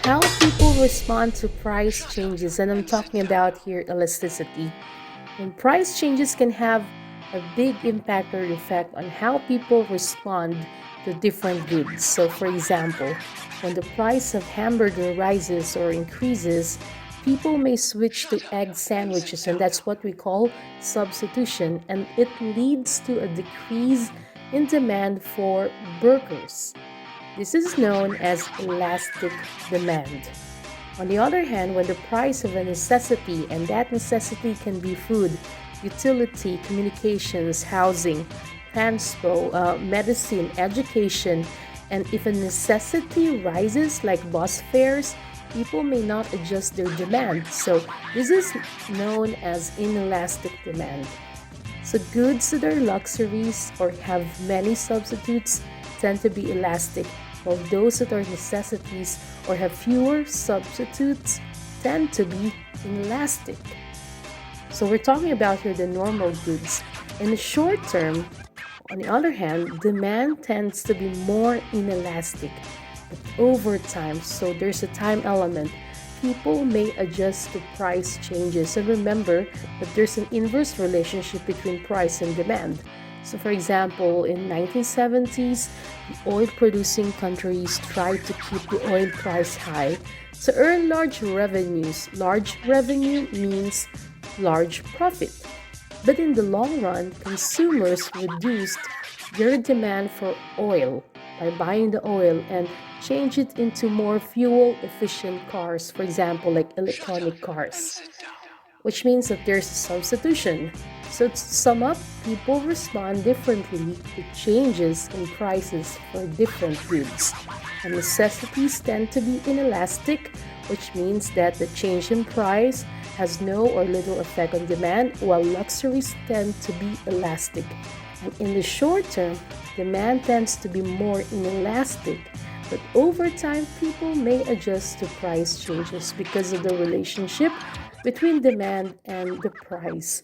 how people respond to price changes, and I'm talking about here elasticity. And price changes can have a big impact or effect on how people respond to different goods. So, for example, when the price of hamburger rises or increases, people may switch to egg sandwiches, and that's what we call substitution, and it leads to a decrease in demand for burgers. This is known as elastic demand. On the other hand, when the price of a necessity, and that necessity can be food, utility, communications, housing, medicine, education, and if a necessity rises like bus fares, people may not adjust their demand. So this is known as inelastic demand. So goods that are luxuries or have many substitutes tend to be elastic, while those that are necessities or have fewer substitutes tend to be inelastic. So we're talking about here the normal goods. In the short term, on the other hand, demand tends to be more inelastic. But over time, so there's a time element, people may adjust to price changes. And remember that there's an inverse relationship between price and demand. So for example, in 1970s, the oil-producing countries tried to keep the oil price high to earn large revenues. Large revenue means large profit. But in the long run, consumers reduced their demand for oil by buying the oil and change it into more fuel-efficient cars, for example, like electronic cars, which means that there's a substitution. So to sum up, people respond differently to changes in prices for different goods. And necessities tend to be inelastic, which means that the change in price has no or little effect on demand, while luxuries tend to be elastic. And in the short term, demand tends to be more inelastic, but over time, people may adjust to price changes because of the relationship between demand and the price.